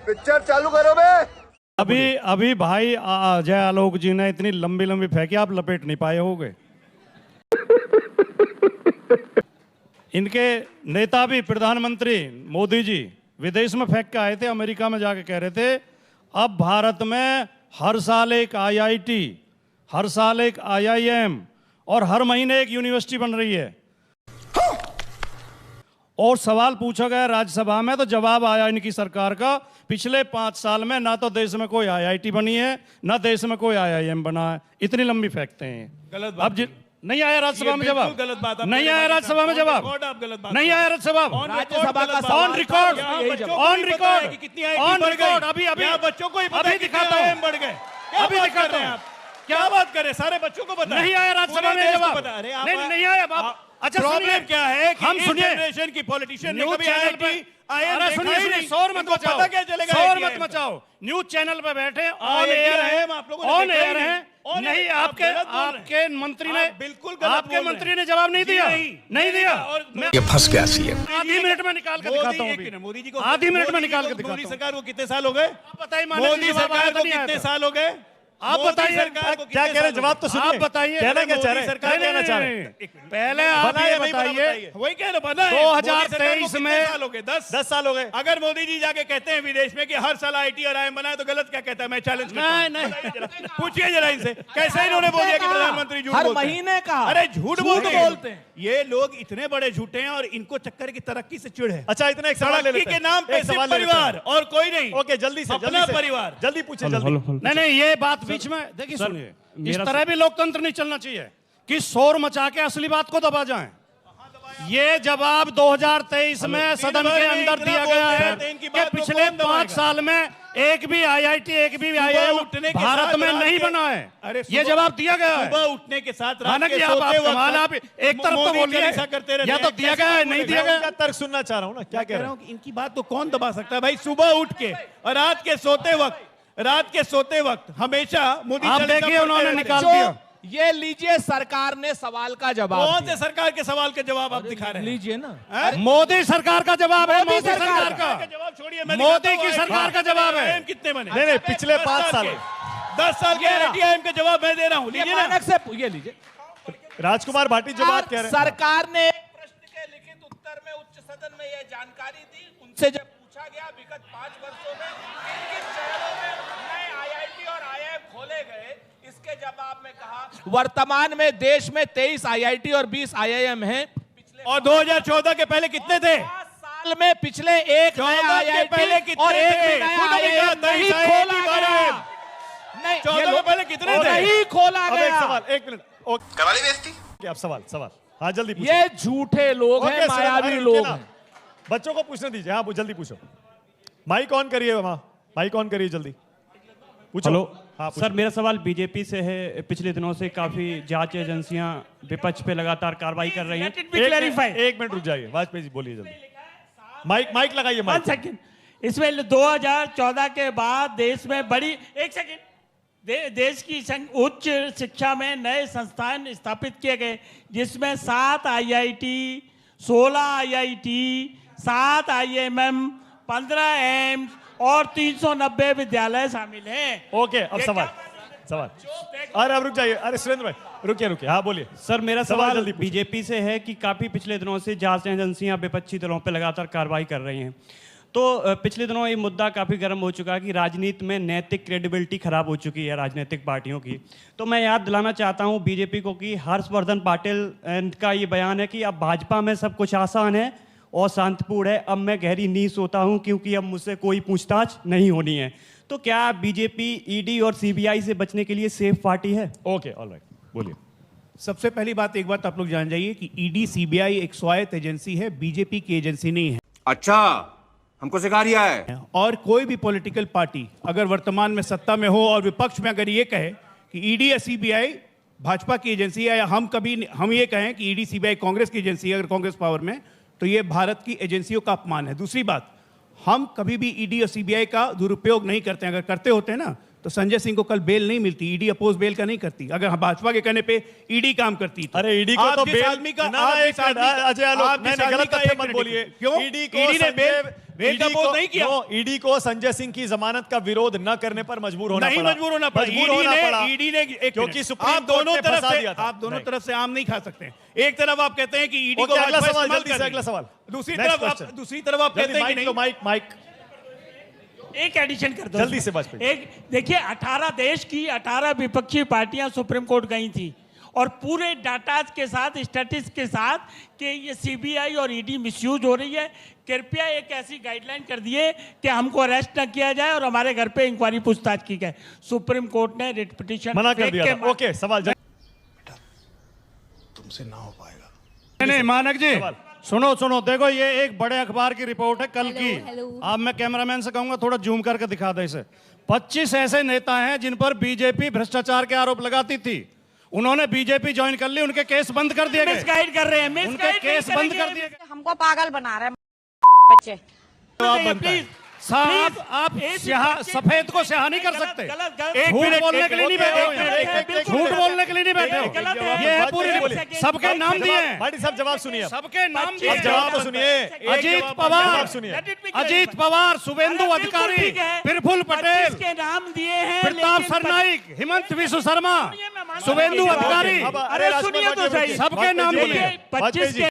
Picture चालू करो बे। अभी भाई जय आलोक जी ने इतनी लंबी लंबी फेंकी, आप लपेट नहीं पाए होगे। इनके नेता भी, प्रधानमंत्री मोदी जी विदेश में फेंक के आए थे, अमेरिका में जाके कह रहे थे अब भारत में हर साल एक आईआईटी, हर साल एक आईआईएम और हर महीने एक यूनिवर्सिटी बन रही है। और सवाल पूछा गया राज्यसभा में तो जवाब आया इनकी सरकार का, पिछले 5 साल में ना तो देश में कोई आईआईटी बनी है, ना देश में कोई आईआईएम बना है। इतनी लंबी फेंकते हैं। गलत बात। अब नहीं आया राज्यसभा में जवाब, गलत बात। नहीं आया राज्यसभा में जवाब, नहीं आया राज्यसभा राज्यसभा का ऑन रिकॉर्ड, ऑन रिकॉर्ड, कितनी ऑन रिकॉर्ड। अभी बच्चों को अभी दिखाता हूं, बढ़ गए। अभी दिखाता हूं। क्या बात कर रहे हैं? सारे बच्चों को पता है। नहीं आया राज्यसभा में जवाब, नहीं आया बाप। अच्छा प्रॉब्लम क्या है कि हम इस सुनिए, जनरेशन की पॉलिटिशियन ने न्यूज़ कभी चैनल पे आईआईटी सुनिए, शोर मत मचाओ, पता क्या चलेगा? शोर मत मचाओ। न्यूज़ चैनल पे बैठे ऑन एयर है, आप लोगों ने ऑन देखा ही एयर है। नहीं। नहीं, आपके मंत्री ने, बिल्कुल आपके मंत्री ने जवाब नहीं दिया, नहीं दिया। और ये फंस गया सीएम। आधी मिनट में निकाल के दिखाता हूँ। मोदी जी को आधी मिनट में निकाल के दिखाता मोदी हूँ। सरकार को कितने साल हो गए? बताइए, मोदी सरकार को कितने साल हो गए? आप बताइए क्या कह रहे हैं? जवाब तो सुनिए। आप बताइए, कहना क्या चाह रहे हैं? सरकार कहना चाह रहे हैं। पहले आप ये बताइए, वही कह रहे, बना है 2023 में 10 साल हो गए। अगर मोदी जी जाके कहते हैं विदेश में कि हर साल आईटी और आईएम बनाए तो गलत क्या कहता है? मैं चैलेंज करता हूं। नहीं। पूछिए जरा इनसे, कैसे इन्होंने बोल दिया कि प्रधानमंत्री झूठ हर बोलते हैं? महीने का। अरे झूठ बोलते हैं ये लोग, इतने बड़े झूठे हैं और इनको चक्कर की तरक्की से चिढ़ है। अच्छा, इतना एक सवाल ले तरक्की लेते के हैं। नाम पे एक सिर्फ सवाल ले लेते परिवार हैं। और कोई नहीं। ओके, जल्दी से अपना परिवार। जल्दी पूछे, जल्दी। नहीं, ये बात बीच में देखिए, सुनिए, इस तरह भी लोकतंत्र नहीं चलना चाहिए कि शोर मचा के असली बात को दबा जाएं। ये जवाब 2023 में सदन के अंदर दिया गया है कि पिछले 5 साल में एक भी आईआईटी, एक भी आईआईएम भारत में नहीं बना है। ये जवाब दिया गया है। सुबह उठने के साथ आप एक तरफ तो बोलिए, या तो दिया गया है, नहीं दिया गया। क्या तर्क सुनना चाह रहा हूँ ना, क्या कह रहे हैं? इनकी बात तो कौन दबा सकता है भाई? सुबह उठ के और रात के सोते वक्त हमेशा मोदी आप देखिए, उन्होंने निकाल दिया। ये लीजिए सरकार ने सवाल का जवाब कौन दिया। से सरकार के सवाल के जवाब आप दिखा रहे हैं? लीजिए ना, मोदी सरकार का जवाब है, मोदी सरकार सरकार का जवाब छोड़िए, मोदी की सरकार का जवाब है। कितने बने? नहीं, पिछले 5 साल 10 साल के आईआईएम के जवाब मैं दे रहा हूँ। ये लीजिए ना। मानक से ये लीजिए। राजकुमार भाटी जो बात कह रहे हैं, सरकार ने प्रश्न के लिखित उत्तर में उच्च सदन में यह जानकारी दी। उनसे जब पूछा गया विगत 5 वर्षों में किन किन शहरों में नए आईआईटी और आईआईएम खोले गए, इसके जवाब में कहा वर्तमान में देश में 23 आईआईटी और 20 आईआईएम हैं। और 2014 के पहले कितने थे? 5 साल में पिछले एक नया आईआईटी पहले कितने और एक थे? नया आईआईएम नहीं खोला गया। नहीं, 14 के पहले कितने थे? नहीं खोला अब एक गया। सवाल, 1 मिनट। ओके, करवा ली बेइज्जती। अब सवाल। हाँ, जल्दी पूछो। ये झूठे लोग ओके, हैं, सर, मायावी अरे, लोग रुकिए ना। हैं। बच्चों को पूछने दीजिए। हाँ, जल्दी पूछो। माइक ऑन करिए वहाँ, माइक ऑन करिए, जल्दी पूछो। हेलो। हाँ, पूछो। सर, मेरा सवाल बीजेपी से है। पिछले दिनों से काफी जांच एजेंसियां विपक्ष पे लगातार कार्रवाई कर रही हैं। एक मिनट रुक जाइए, वाजपेयी जी बोलिए जल्दी। माइक लगाइए, माइक। सेकंड। इसमें 2014 के बाद देश में बड़ी देश की उच्च शिक्षा में नए संस्थान स्थापित किए गए, जिसमें 7 आईआईटी, 16 आईआईटी, 7 आईएमएम, 15 एम्स और 390 विद्यालय शामिल हैं। ओके, अब सवाल। अरे अब रुक जाइए। अरे सुरेंद्र भाई रुकिए। हाँ, बोलिए सर, मेरा सवाल सवाल जल्दी पूछिए। बीजेपी से है कि काफी पिछले दिनों से जांच एजेंसियां विपक्षी दलों पे लगातार कार्रवाई कर रही हैं। तो पिछले दिनों ये मुद्दा काफ़ी गर्म हो चुका है कि राजनीति में नैतिक क्रेडिबिलिटी खराब हो चुकी है राजनीतिक पार्टियों की। तो मैं याद दिलाना चाहता हूँ बीजेपी को कि हर्षवर्धन पाटिल का ये बयान है कि अब भाजपा में सब कुछ आसान है और शांतिपूर्ण है, अब मैं गहरी नींद सोता हूँ क्योंकि अब मुझसे कोई पूछताछ नहीं होनी है। तो क्या बीजेपी ईडी और सीबीआई से बचने के लिए सेफ पार्टी है? ओके, ऑलराइट, बोलिए। सबसे पहली बात, एक बात आप लोग जान जाइए कि ईडी सीबीआई एक स्वायत्त एजेंसी है, बीजेपी की एजेंसी नहीं है। अच्छा, हमको सिखा रिया है। और कोई भी पॉलिटिकल पार्टी अगर वर्तमान में सत्ता में हो और विपक्ष में अगर ये कहे कि ईडी या सीबीआई भाजपा की एजेंसी है, या हम ये कहें कि ईडी सीबीआई कांग्रेस की एजेंसी है, अगर कांग्रेस पावर में, तो ये भारत की एजेंसियों का अपमान है। दूसरी बात, हम कभी भी ईडी और सीबीआई का दुरुपयोग नहीं करते हैं। अगर करते होते हैं ना तो संजय सिंह को कल बेल नहीं मिलती, ईडी अपोज बेल का नहीं करती। अगर भाजपा के कहने पे ईडी काम करती तो। अरे ईडी को तो बेल, आदमी का अजय आलोक, नहीं, गलत तथ्य मत बोलिए। क्यों? ईडी ईडी ने बेल रेल का अपोज नहीं किया। ईडी को संजय सिंह की जमानत का विरोध न करने पर मजबूर होना नहीं पड़ा। मजबूर होना पड़ा। मजबूर होना पड़ा। ईडी ने एक क्योंकि मिनट, सुप्रीम आप कोर्ट दोनों ने तरफ फंसा से दिया था। आप दोनों नहीं। तरफ से आम नहीं खा सकते। एक तरफ आप कहते हैं कि ईडी को ओके, अगला भाजपा सवाल, इस्तेमाल जल्दी कर से रही अगला है। सवाल। दूसरी Next तरफ question। आप कहते हैं कि नहीं। माइक एक एडिशन कर दो जल्दी इसमें। से वाजपेयी। एक देखिए 18 देश की 18 विपक्षी पार्टियां सुप्रीम कोर्ट गई थी और पूरे डाटा के साथ स्टैटिस्टिक्स के साथ कि ये सीबीआई और ईडी मिसयूज हो रही है, कृपया एक ऐसी गाइडलाइन कर दिए कि हमको अरेस्ट न किया जाए और हमारे घर पे इंक्वायरी पूछताछ की जाए। सुप्रीम कोर्ट ने रिट पिटीशन मना कर दिया था। ओके, सवाल नहीं मानक जी, सुनो देखो, ये एक बड़े अखबार की रिपोर्ट है कल की। हेलो। अब मैं कैमरामैन से कहूंगा थोड़ा जूम करके दिखा दे इसे। 25 ऐसे नेता हैं जिन पर बीजेपी भ्रष्टाचार के आरोप लगाती थी, उन्होंने बीजेपी ज्वाइन कर ली, उनके केस बंद कर दिए गए। मिसगाइड कर रहे हैं, उनके मिसगाइड केस नहीं बंद करेंगे। कर दिए गए। हमको पागल बना रहे हैं बच्चे। प्लीज साहब, आप सफेद को स्याह नहीं कर सकते। झूठ बोलने के लिए नहीं बैठे हो यहाँ। झूठ बोलने के लिए नहीं बैठे गलत हो। है। ये है पूरी, सबके नाम दिए हैं, भाटी साहब जवाब सुनिए। सबके नाम दिए अब हैं। जवाब तो सुनिए। अजीत पवार, जवाब सुनिए। अजीत पवार, शुभेंदु अधिकारी, प्रफुल्ल पटेल, के नाम दिए हैं, प्रताप लेकिन सरनाइक, हिमंत विश्व शर्मा, मैं मानता हूं शुभेंदु कि अधिकारी, अब अरे सुनिए तो सही। सबके नाम देखिए, दिए। 25 के